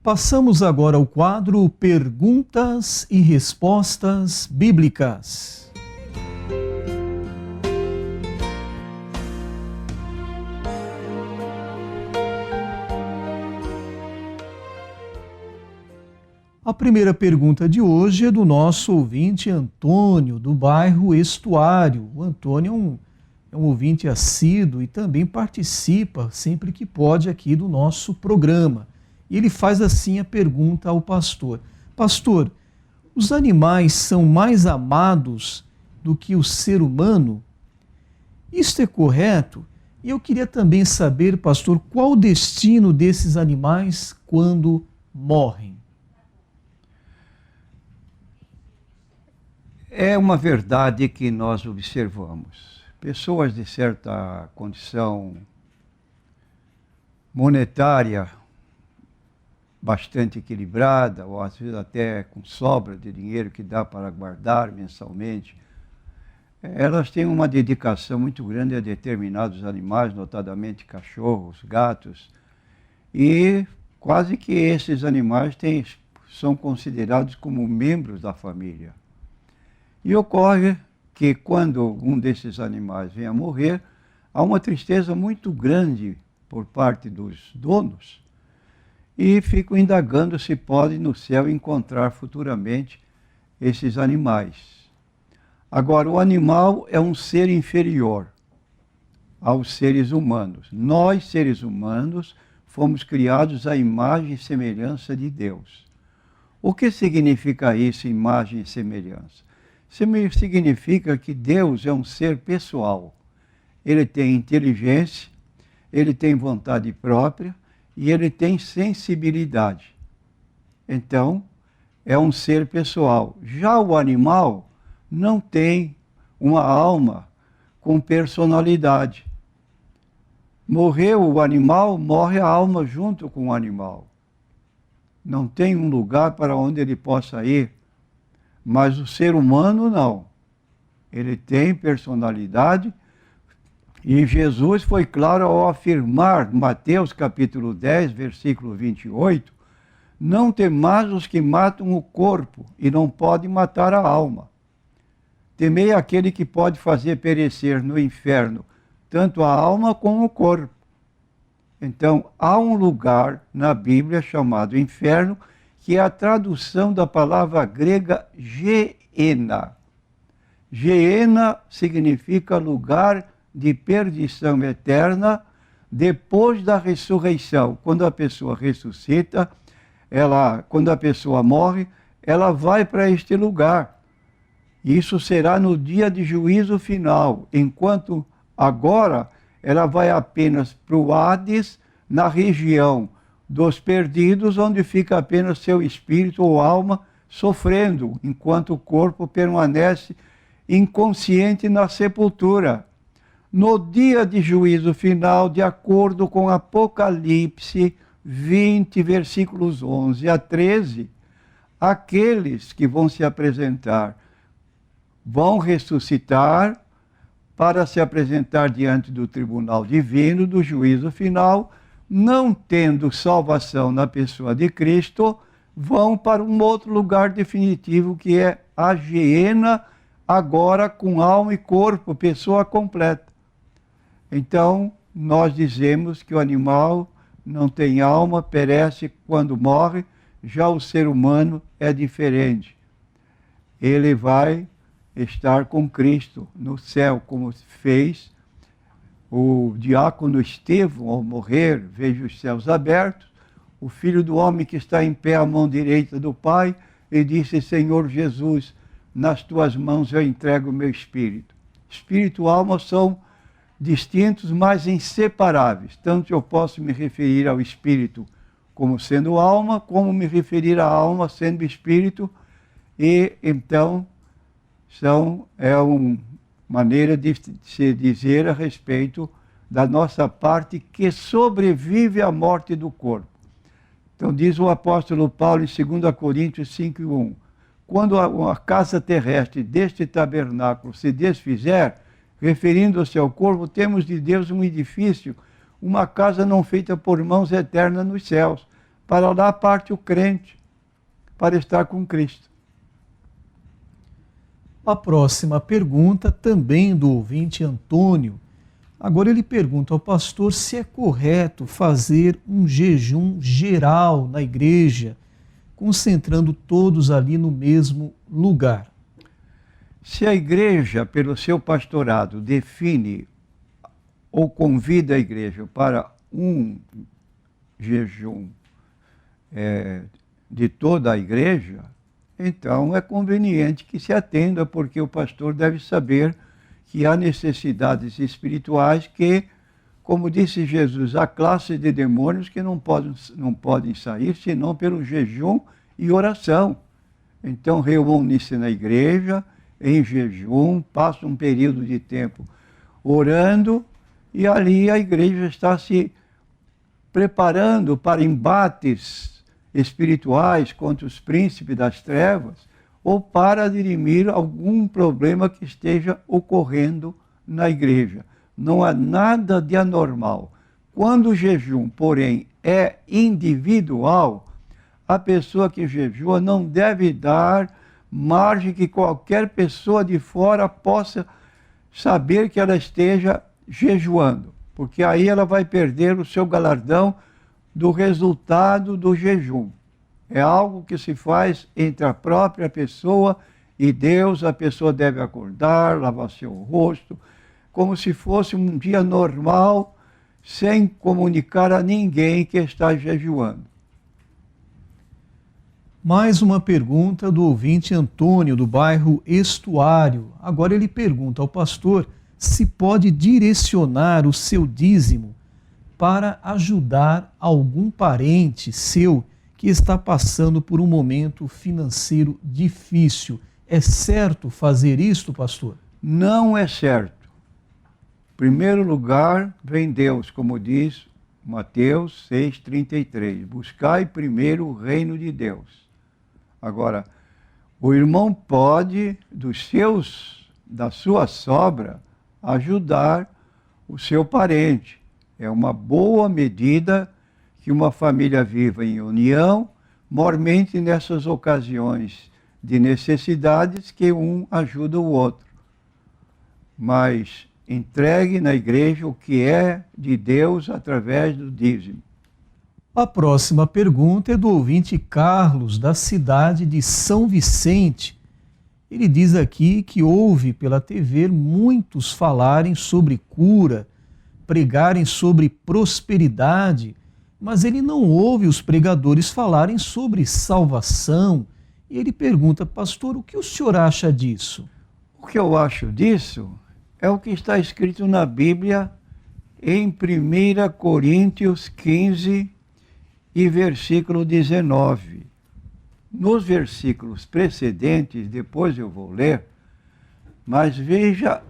Passamos agora ao quadro Perguntas e Respostas Bíblicas. A primeira pergunta de hoje é do nosso ouvinte Antônio, do bairro Estuário. O Antônio é um ouvinte assíduo e também participa sempre que pode aqui do nosso programa. E ele faz assim a pergunta ao pastor: Pastor, os animais são mais amados do que o ser humano? Isto é correto? E eu queria também saber, pastor, qual o destino desses animais quando morrem? É uma verdade que nós observamos. Pessoas de certa condição monetária bastante equilibrada, ou às vezes até com sobra de dinheiro que dá para guardar mensalmente, elas têm uma dedicação muito grande a determinados animais, notadamente cachorros, gatos, e quase que esses animais são considerados como membros da família. E ocorre que quando um desses animais vem a morrer, há uma tristeza muito grande por parte dos donos, e ficam indagando se podem no céu encontrar futuramente esses animais. Agora, o animal é um ser inferior aos seres humanos. Nós, seres humanos, fomos criados à imagem e semelhança de Deus. O que significa isso, imagem e semelhança? Significa que Deus é um ser pessoal. Ele tem inteligência, ele tem vontade própria, e ele tem sensibilidade. Então, é um ser pessoal. Já o animal não tem uma alma com personalidade. Morreu o animal, morre a alma junto com o animal. Não tem um lugar para onde ele possa ir. Mas o ser humano não. Ele tem personalidade. E Jesus foi claro ao afirmar, Mateus capítulo 10, versículo 28, não temais os que matam o corpo e não podem matar a alma. Temei aquele que pode fazer perecer no inferno tanto a alma como o corpo. Então, há um lugar na Bíblia chamado inferno, que é a tradução da palavra grega Geena. Geena significa lugar de perdição eterna depois da ressurreição. Quando a pessoa ressuscita, quando a pessoa morre, ela vai para este lugar. Isso será no dia de juízo final, enquanto agora ela vai apenas para o Hades, na região dos perdidos, onde fica apenas seu espírito ou alma sofrendo, enquanto o corpo permanece inconsciente na sepultura. No dia de juízo final, de acordo com Apocalipse 20, versículos 11 a 13, aqueles que vão se apresentar vão ressuscitar para se apresentar diante do tribunal divino do juízo final, não tendo salvação na pessoa de Cristo, vão para um outro lugar definitivo, que é a Geena, agora com alma e corpo, pessoa completa. Então, nós dizemos que o animal não tem alma, perece quando morre, já o ser humano é diferente. Ele vai estar com Cristo no céu, como fez o diácono Estevão ao morrer, veja os céus abertos, o Filho do Homem que está em pé à mão direita do Pai, e disse: Senhor Jesus, nas tuas mãos eu entrego o meu espírito. Espírito e alma são distintos, mas inseparáveis. Tanto eu posso me referir ao espírito como sendo alma, como me referir à alma sendo espírito, e então é uma maneira de se dizer a respeito da nossa parte que sobrevive à morte do corpo. Então diz o apóstolo Paulo em 2 Coríntios 5:1, quando a casa terrestre deste tabernáculo se desfizer, referindo-se ao corpo, temos de Deus um edifício, uma casa não feita por mãos eterna nos céus. Para lá parte o crente, para estar com Cristo. A próxima pergunta, também do ouvinte Antônio. Agora ele pergunta ao pastor se é correto fazer um jejum geral na igreja, concentrando todos ali no mesmo lugar. Se a igreja, pelo seu pastorado, define ou convida a igreja para um jejum de toda a igreja, então é conveniente que se atenda, porque o pastor deve saber que há necessidades espirituais que, como disse Jesus, há classe de demônios que não podem sair senão pelo jejum e oração. Então reúne-se na igreja, em jejum, passa um período de tempo orando, e ali a igreja está se preparando para embates espirituais contra os príncipes das trevas, ou para dirimir algum problema que esteja ocorrendo na igreja. Não há nada de anormal. Quando o jejum, porém, é individual, a pessoa que jejua não deve dar margem que qualquer pessoa de fora possa saber que ela esteja jejuando, porque aí ela vai perder o seu galardão do resultado do jejum. É algo que se faz entre a própria pessoa e Deus. A pessoa deve acordar, lavar seu rosto, como se fosse um dia normal, sem comunicar a ninguém que está jejuando. Mais uma pergunta do ouvinte Antônio, do bairro Estuário. Agora ele pergunta ao pastor se pode direcionar o seu dízimo para ajudar algum parente seu que está passando por um momento financeiro difícil. É certo fazer isto, pastor? Não é certo. Em primeiro lugar, vem Deus, como diz Mateus 6,33. Buscai primeiro o reino de Deus. Agora, o irmão pode, da sua sobra, ajudar o seu parente. É uma boa medida que uma família viva em união, mormente nessas ocasiões de necessidades que um ajuda o outro. Mas entregue na igreja o que é de Deus através do dízimo. A próxima pergunta é do ouvinte Carlos, da cidade de São Vicente. Ele diz aqui que ouve pela TV muitos falarem sobre cura, pregarem sobre prosperidade, mas ele não ouve os pregadores falarem sobre salvação. E ele pergunta, pastor, o que o senhor acha disso? O que eu acho disso é o que está escrito na Bíblia em 1 Coríntios 15 e versículo 19. Nos versículos precedentes, depois eu vou ler, mas veja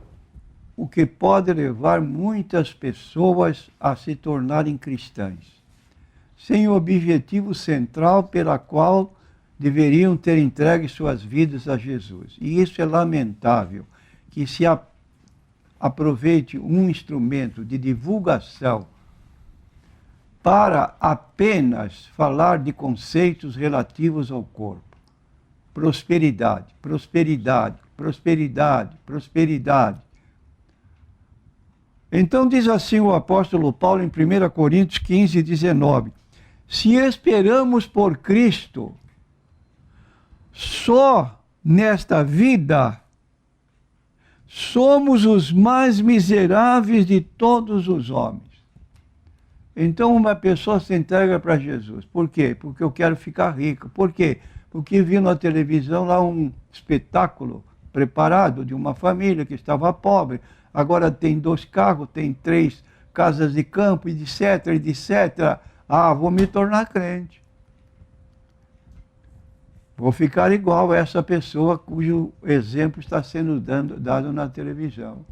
o que pode levar muitas pessoas a se tornarem cristãs, sem o objetivo central pela qual deveriam ter entregue suas vidas a Jesus. E isso é lamentável, que se aproveite um instrumento de divulgação para apenas falar de conceitos relativos ao corpo. Prosperidade, prosperidade, prosperidade, prosperidade. Então diz assim o apóstolo Paulo em 1 Coríntios 15, 19. Se esperamos por Cristo só nesta vida, somos os mais miseráveis de todos os homens. Então uma pessoa se entrega para Jesus. Por quê? Porque eu quero ficar rico. Por quê? Porque vi na televisão lá um espetáculo preparado de uma família que estava pobre. Agora tem 2 carros, tem 3 casas de campo, etc, etc. Ah, vou me tornar crente. Vou ficar igual a essa pessoa cujo exemplo está sendo dado na televisão.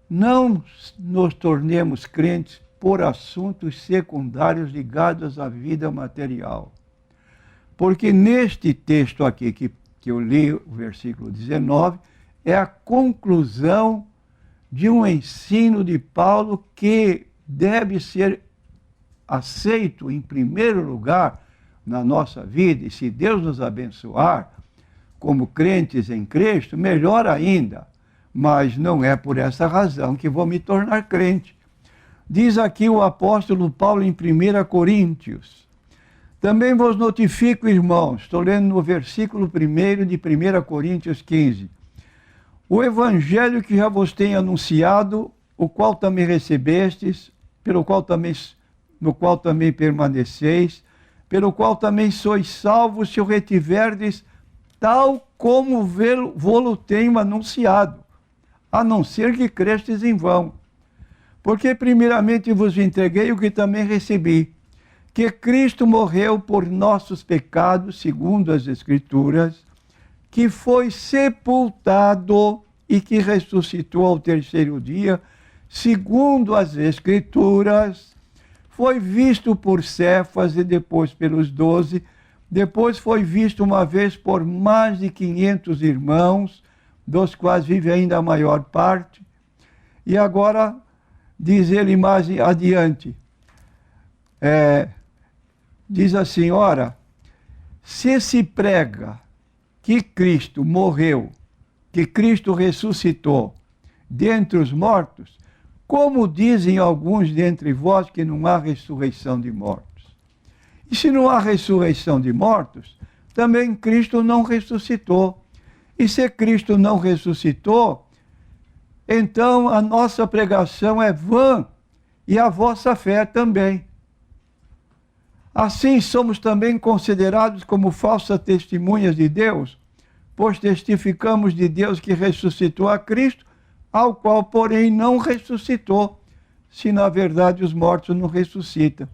Não nos tornemos crentes por assuntos secundários ligados à vida material. Porque neste texto aqui que eu li, o versículo 19, é a conclusão de um ensino de Paulo que deve ser aceito em primeiro lugar na nossa vida, e se Deus nos abençoar como crentes em Cristo, melhor ainda. Mas não é por essa razão que vou me tornar crente. Diz aqui o apóstolo Paulo em 1 Coríntios. Também vos notifico, irmãos, estou lendo no versículo 1 de 1 Coríntios 15. O evangelho que já vos tenho anunciado, o qual também recebestes, no qual também permaneceis, pelo qual também sois salvos se o retiverdes, tal como vô-lo tenho anunciado, a não ser que crestes em vão. Porque primeiramente vos entreguei o que também recebi, que Cristo morreu por nossos pecados, segundo as Escrituras, que foi sepultado e que ressuscitou ao terceiro dia, segundo as Escrituras, foi visto por Cefas e depois pelos 12, depois foi visto uma vez por mais de 500 irmãos, dos quais vive ainda a maior parte. E agora, diz ele mais adiante, diz assim, ora, se se prega que Cristo morreu, que Cristo ressuscitou dentre os mortos, como dizem alguns dentre vós que não há ressurreição de mortos? E se não há ressurreição de mortos, também Cristo não ressuscitou. E se Cristo não ressuscitou, então a nossa pregação é vã e a vossa fé também. Assim somos também considerados como falsas testemunhas de Deus, pois testificamos de Deus que ressuscitou a Cristo, ao qual, porém, não ressuscitou, se na verdade os mortos não ressuscitam.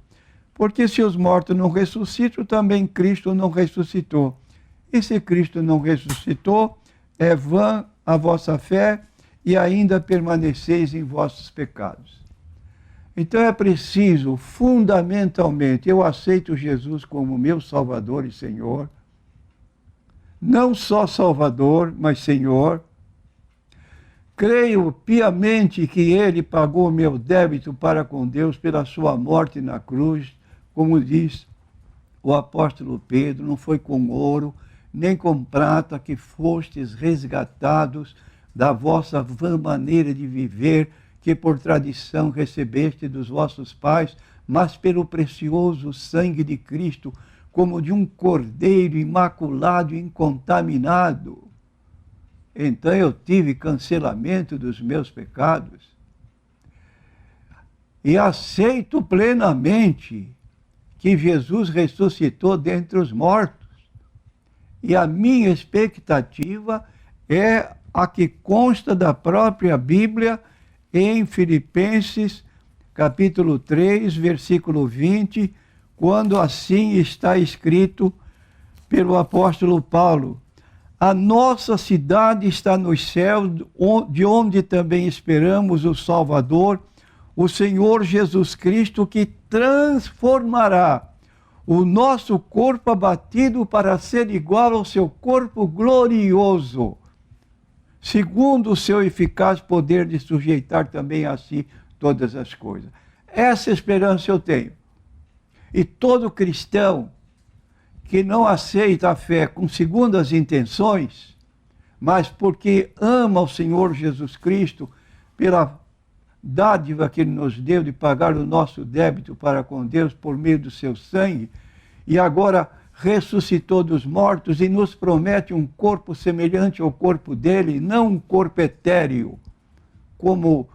Porque se os mortos não ressuscitam, também Cristo não ressuscitou. E se Cristo não ressuscitou, é vã a vossa fé e ainda permaneceis em vossos pecados. Então é preciso, fundamentalmente, eu aceito Jesus como meu Salvador e Senhor, não só Salvador, mas Senhor. Creio piamente que Ele pagou o meu débito para com Deus pela sua morte na cruz, como diz o apóstolo Pedro, não foi com ouro, nem com prata que fostes resgatados da vossa vã maneira de viver, que por tradição recebeste dos vossos pais, mas pelo precioso sangue de Cristo, como de um cordeiro imaculado e incontaminado. Então eu tive cancelamento dos meus pecados e aceito plenamente que Jesus ressuscitou dentre os mortos. E a minha expectativa é a que consta da própria Bíblia em Filipenses, capítulo 3, versículo 20, quando assim está escrito pelo apóstolo Paulo: a nossa cidade está nos céus, de onde também esperamos o Salvador, o Senhor Jesus Cristo, que transformará o nosso corpo abatido para ser igual ao seu corpo glorioso, segundo o seu eficaz poder de sujeitar também a si todas as coisas. Essa esperança eu tenho. E todo cristão que não aceita a fé com segundas intenções, mas porque ama o Senhor Jesus Cristo, pela dádiva que Ele nos deu de pagar o nosso débito para com Deus por meio do seu sangue, e agora ressuscitou dos mortos e nos promete um corpo semelhante ao corpo dele, não um corpo etéreo, como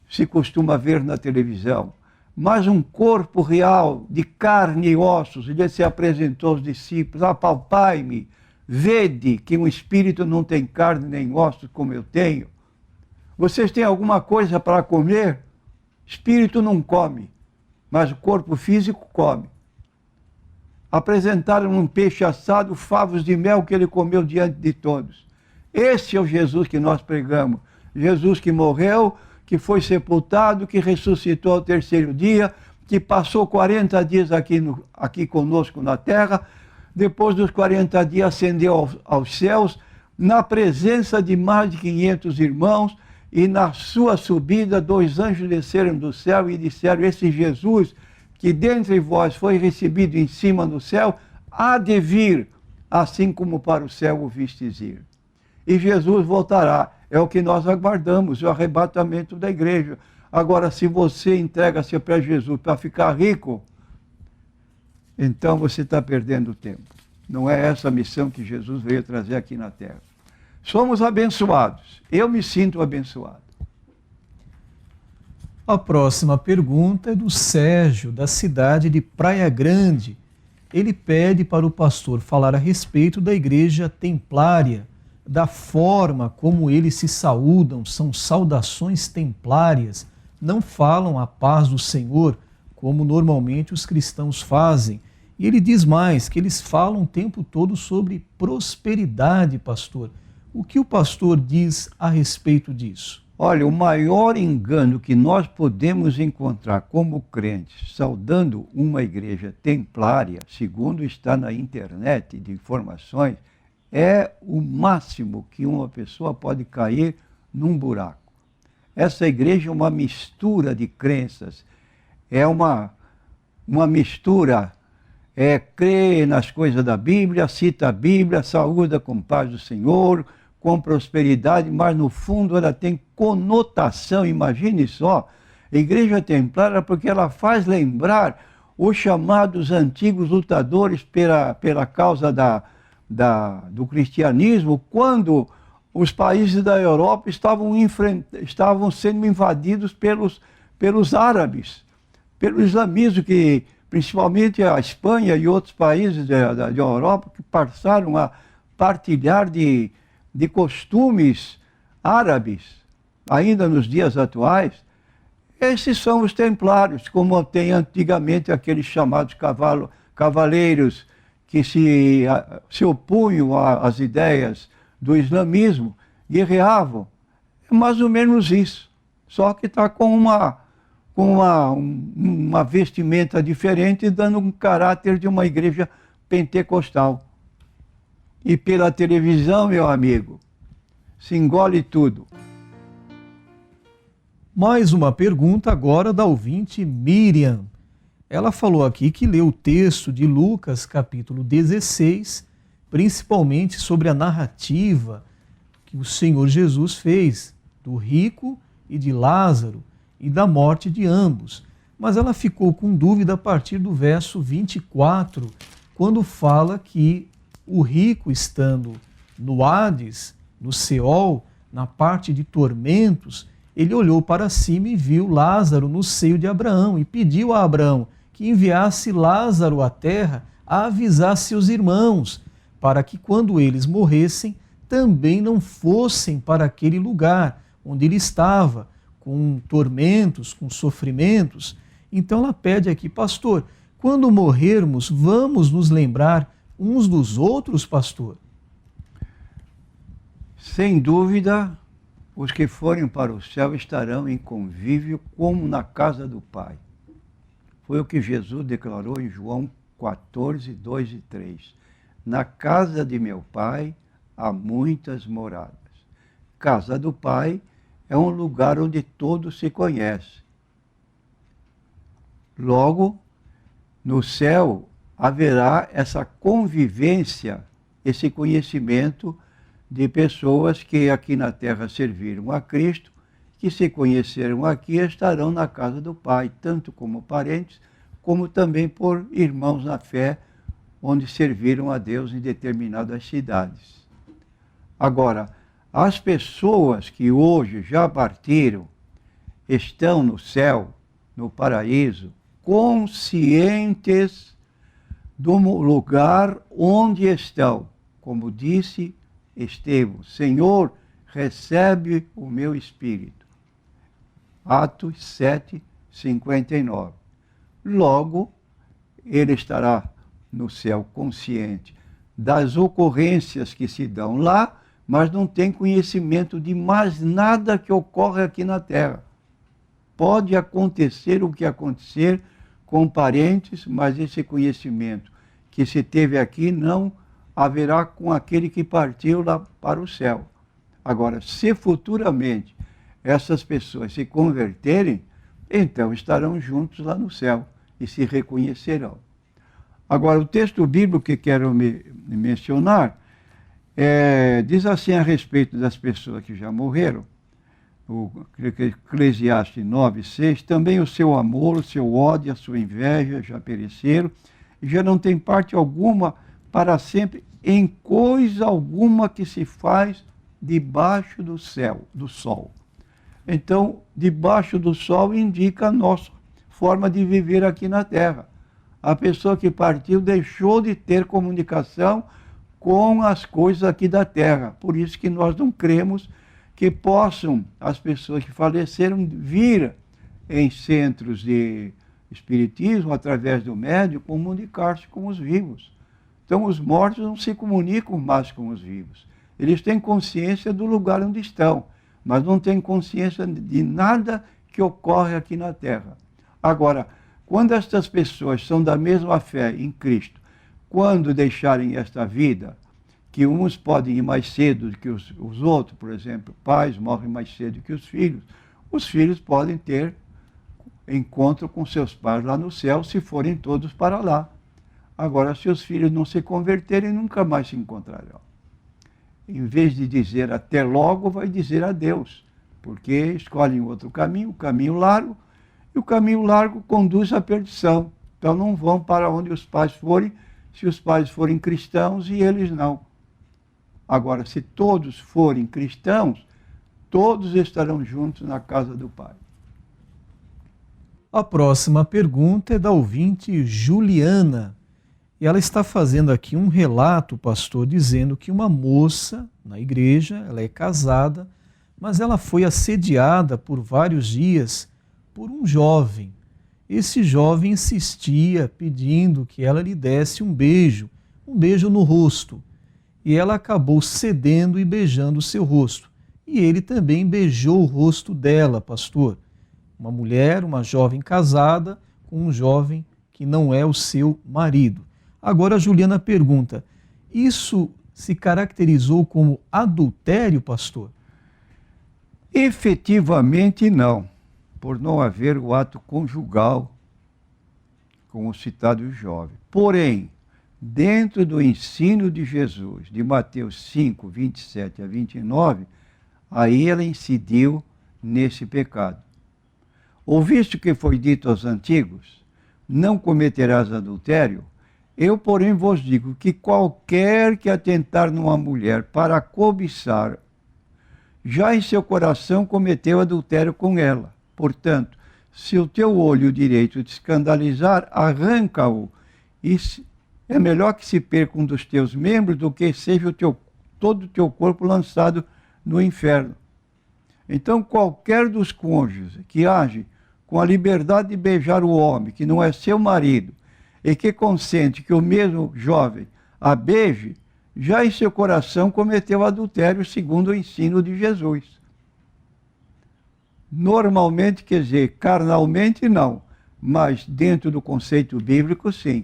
se costuma ver na televisão, mas um corpo real, de carne e ossos. Ele se apresentou aos discípulos: apalpai-me, vede que um espírito não tem carne nem ossos como eu tenho. Vocês têm alguma coisa para comer? Espírito não come, mas o corpo físico come. Apresentaram um peixe assado, favos de mel que ele comeu diante de todos. Esse é o Jesus que nós pregamos. Jesus que morreu, que foi sepultado, que ressuscitou ao terceiro dia, que passou 40 dias aqui conosco na terra, depois dos 40 dias ascendeu aos céus, na presença de mais de 500 irmãos, e na sua subida 2 anjos desceram do céu e disseram: esse Jesus que dentre vós foi recebido em cima no céu, há de vir, assim como para o céu o vistes ir. E Jesus voltará. É o que nós aguardamos, o arrebatamento da igreja. Agora, se você entrega-se para Jesus para ficar rico, então você está perdendo tempo. Não é essa a missão que Jesus veio trazer aqui na Terra. Somos abençoados. Eu me sinto abençoado. A próxima pergunta é do Sérgio, da cidade de Praia Grande. Ele pede para o pastor falar a respeito da igreja templária, da forma como eles se saúdam, são saudações templárias, não falam a paz do Senhor, como normalmente os cristãos fazem. E ele diz mais, que eles falam o tempo todo sobre prosperidade, pastor. O que o pastor diz a respeito disso? Olha, o maior engano que nós podemos encontrar como crentes, saudando uma igreja templária, segundo está na internet de informações, é o máximo que uma pessoa pode cair num buraco. Essa igreja é uma mistura de crenças, é uma mistura, crê nas coisas da Bíblia, cita a Bíblia, saúda com paz do Senhor, com prosperidade, mas no fundo ela tem conotação, imagine só, a igreja templária, porque ela faz lembrar os chamados antigos lutadores pela causa do cristianismo, quando os países da Europa estavam sendo invadidos pelos árabes, pelo islamismo, que principalmente a Espanha e outros países da Europa, que passaram a partilhar de costumes árabes, ainda nos dias atuais. Esses são os templários, como tem antigamente aqueles chamados cavaleiros que se opunham às ideias do islamismo, guerreavam. É mais ou menos isso, só que está com uma vestimenta diferente, dando um caráter de uma igreja pentecostal. E pela televisão, meu amigo, se engole tudo. Mais uma pergunta agora da ouvinte Miriam. Ela falou aqui que leu o texto de Lucas, capítulo 16, principalmente sobre a narrativa que o Senhor Jesus fez do rico e de Lázaro e da morte de ambos. Mas ela ficou com dúvida a partir do verso 24, quando fala que o rico, estando no Hades, no Seol, na parte de tormentos, ele olhou para cima e viu Lázaro no seio de Abraão e pediu a Abraão que enviasse Lázaro à terra a avisar seus irmãos, para que quando eles morressem, também não fossem para aquele lugar onde ele estava, com tormentos, com sofrimentos. Então ela pede aqui, pastor, quando morrermos, vamos nos lembrar uns dos outros, pastor? Sem dúvida, os que forem para o céu estarão em convívio como na casa do Pai. Foi o que Jesus declarou em João 14, 2 e 3. Na casa de meu Pai há muitas moradas. Casa do Pai é um lugar onde todos se conhecem. Logo, no céu haverá essa convivência, esse conhecimento de pessoas que aqui na terra serviram a Cristo, que se conheceram aqui estarão na casa do Pai, tanto como parentes, como também por irmãos na fé, onde serviram a Deus em determinadas cidades. Agora, as pessoas que hoje já partiram, estão no céu, no paraíso, conscientes do lugar onde estão. Como disse Estevão, Senhor, recebe o meu espírito. Atos 7, 59. Logo, ele estará no céu consciente das ocorrências que se dão lá, mas não tem conhecimento de mais nada que ocorre aqui na terra. Pode acontecer o que acontecer com parentes, mas esse conhecimento que se teve aqui não haverá com aquele que partiu lá para o céu. Agora, se futuramente essas pessoas se converterem, então estarão juntos lá no céu. e se reconhecerão. Agora, o texto bíblico que quero mencionar diz assim a respeito das pessoas que já morreram, o Eclesiastes 9:6, também o seu amor, o seu ódio, a sua inveja já pereceram, e já não tem parte alguma para sempre em coisa alguma que se faz debaixo do céu, do sol. Então, debaixo do sol indica a nossa forma de viver aqui na Terra. A pessoa que partiu deixou de ter comunicação com as coisas aqui da Terra. Por isso que nós não cremos que possam as pessoas que faleceram vir em centros de espiritismo, através do médium, comunicar-se com os vivos. Então, os mortos não se comunicam mais com os vivos. Eles têm consciência do lugar onde estão, mas não têm consciência de nada que ocorre aqui na Terra. Agora, quando estas pessoas são da mesma fé em Cristo, quando deixarem esta vida, que uns podem ir mais cedo do que os outros, por exemplo, pais morrem mais cedo que os filhos podem ter encontro com seus pais lá no céu, se forem todos para lá. Agora, se os filhos não se converterem, nunca mais se encontrarão. Em vez de dizer até logo, vai dizer adeus, porque escolhem outro caminho, o caminho largo, e o caminho largo conduz à perdição. Então não vão para onde os pais forem, se os pais forem cristãos e eles não. Agora, se todos forem cristãos, todos estarão juntos na casa do Pai. A próxima pergunta é da ouvinte Juliana. E ela está fazendo aqui um relato, pastor, dizendo que uma moça na igreja, ela é casada, mas ela foi assediada por vários dias por um jovem. Esse jovem insistia, pedindo que ela lhe desse um beijo no rosto. E ela acabou cedendo e beijando o seu rosto. E ele também beijou o rosto dela, pastor. Uma mulher, uma jovem casada, com um jovem que não é o seu marido. Agora a Juliana pergunta, isso se caracterizou como adultério, pastor? Efetivamente não, por não haver o ato conjugal com o citado jovem. Porém, dentro do ensino de Jesus, de Mateus 5, 27 a 29, aí ela incidiu nesse pecado. Ouviste o que foi dito aos antigos? Não cometerás adultério? Eu, porém, vos digo que qualquer que atentar numa mulher para cobiçar, já em seu coração cometeu adultério com ela. Portanto, se o teu olho direito te escandalizar, arranca-o. É melhor que se perca um dos teus membros do que seja todo o teu corpo lançado no inferno. Então, qualquer dos cônjuges que age com a liberdade de beijar o homem, que não é seu marido, e que consente que o mesmo jovem a beije, já em seu coração cometeu adultério segundo o ensino de Jesus. Normalmente, quer dizer, carnalmente não, mas dentro do conceito bíblico, sim.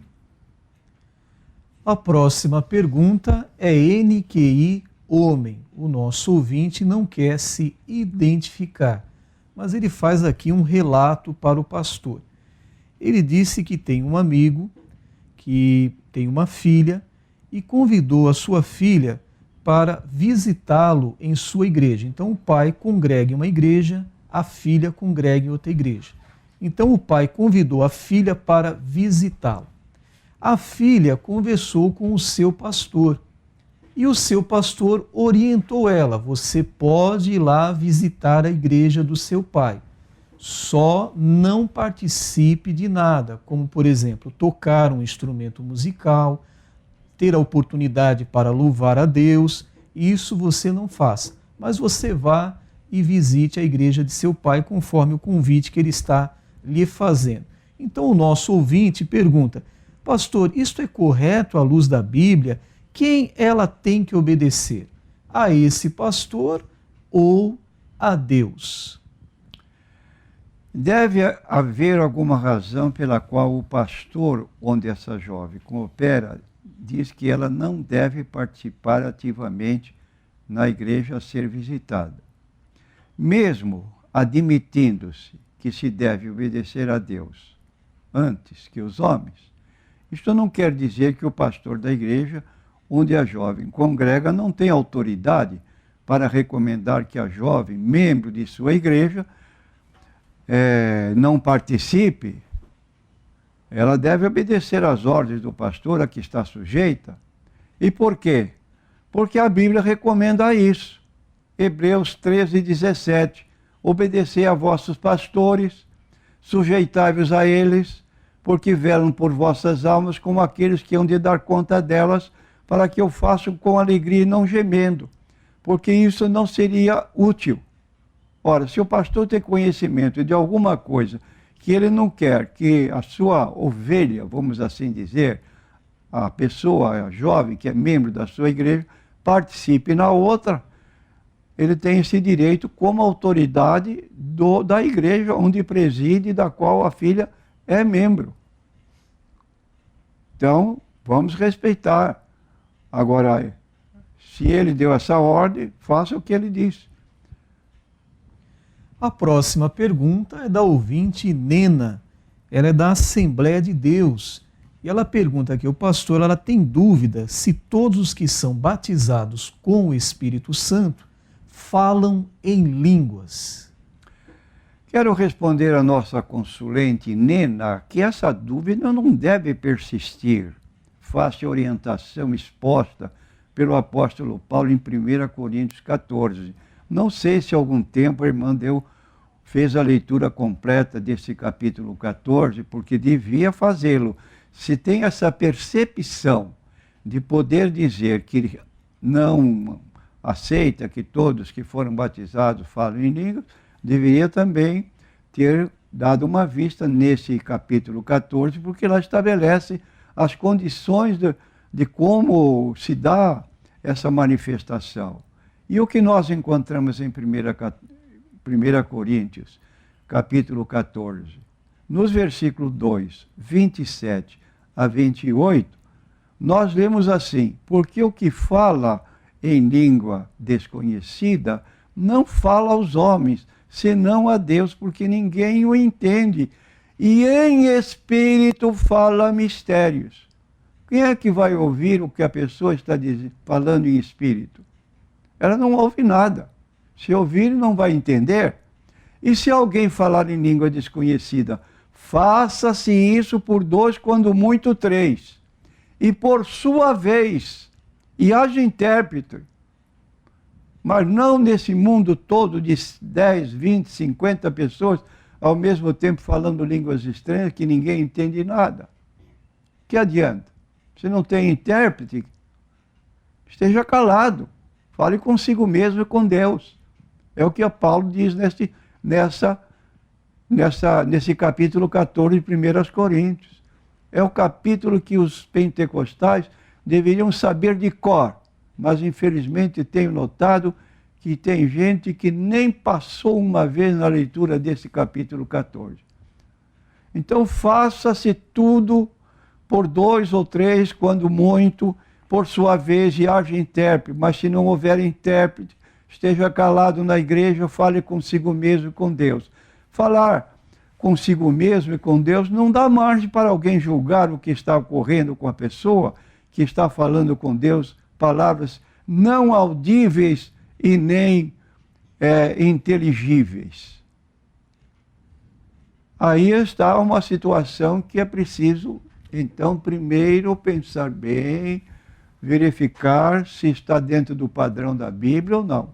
A próxima pergunta é NQI Homem. O nosso ouvinte não quer se identificar, mas ele faz aqui um relato para o pastor. Ele disse que tem um amigo que tem uma filha e convidou a sua filha para visitá-lo em sua igreja. Então o pai congrega em uma igreja, a filha congrega em outra igreja. Então o pai convidou a filha para visitá-lo. A filha conversou com o seu pastor e o seu pastor orientou ela: você pode ir lá visitar a igreja do seu pai. Só não participe de nada, como, por exemplo, tocar um instrumento musical, ter a oportunidade para louvar a Deus. Isso você não faça, mas você vá e visite a igreja de seu pai conforme o convite que ele está lhe fazendo. Então o nosso ouvinte pergunta: pastor, isto é correto à luz da Bíblia? Quem ela tem que obedecer? A esse pastor ou a Deus? Deve haver alguma razão pela qual o pastor, onde essa jovem coopera, diz que ela não deve participar ativamente na igreja a ser visitada. Mesmo admitindo-se que se deve obedecer a Deus, antes que os homens. Isto não quer dizer que o pastor da igreja onde a jovem congrega não tem autoridade para recomendar que a jovem, membro de sua igreja, não participe. Ela deve obedecer às ordens do pastor a que está sujeita. E por quê? Porque a Bíblia recomenda isso. Hebreus 13, 17. Obedecei a vossos pastores, sujeitai-vos a eles, porque velam por vossas almas como aqueles que hão de dar conta delas, para que eu faça com alegria e não gemendo, porque isso não seria útil. Ora, se o pastor tem conhecimento de alguma coisa que ele não quer que a sua ovelha, vamos assim dizer, a pessoa, a jovem que é membro da sua igreja, participe na outra, ele tem esse direito como autoridade da igreja onde preside, da qual a filha é membro. Então, vamos respeitar. Agora, se ele deu essa ordem, faça o que ele disse. A próxima pergunta é da ouvinte Nena. Ela é da Assembleia de Deus. E ela pergunta aqui, o pastor, ela tem dúvida se todos os que são batizados com o Espírito Santo falam em línguas. Quero responder à nossa consulente Nena que essa dúvida não deve persistir. Fácil orientação exposta pelo apóstolo Paulo em 1 Coríntios 14. Não sei se há algum tempo a irmã fez a leitura completa desse capítulo 14, porque devia fazê-lo. Se tem essa percepção de poder dizer que não aceita que todos que foram batizados falem em línguas, deveria também ter dado uma vista nesse capítulo 14, porque lá estabelece as condições de como se dá essa manifestação. E o que nós encontramos em 1 Coríntios, capítulo 14, nos versículos 2, 27 a 28, nós lemos assim: porque o que fala em língua desconhecida não fala aos homens, senão a Deus, porque ninguém o entende. E em espírito fala mistérios. Quem é que vai ouvir o que a pessoa está falando em espírito? Ela não ouve nada. Se ouvir, não vai entender. E se alguém falar em língua desconhecida, faça-se isso por 2, quando muito 3. E por sua vez, e haja intérprete. Mas não nesse mundo todo de 10, 20, 50 pessoas ao mesmo tempo falando línguas estranhas que ninguém entende nada. Que adianta? Se não tem intérprete, esteja calado. Fale consigo mesmo e com Deus. É o que a Paulo diz nesse capítulo 14 de 1 Coríntios. É o capítulo que os pentecostais deveriam saber de cor, mas infelizmente tenho notado que tem gente que nem passou uma vez na leitura desse capítulo 14. Então faça-se tudo por 2 ou 3, quando muito, por sua vez, e haja intérprete. Mas se não houver intérprete, esteja calado na igreja, fale consigo mesmo e com Deus. Falar consigo mesmo e com Deus não dá margem para alguém julgar o que está ocorrendo com a pessoa que está falando com Deus, palavras não audíveis e nem inteligíveis. Aí está uma situação que é preciso, então, primeiro pensar bem, verificar se está dentro do padrão da Bíblia ou não.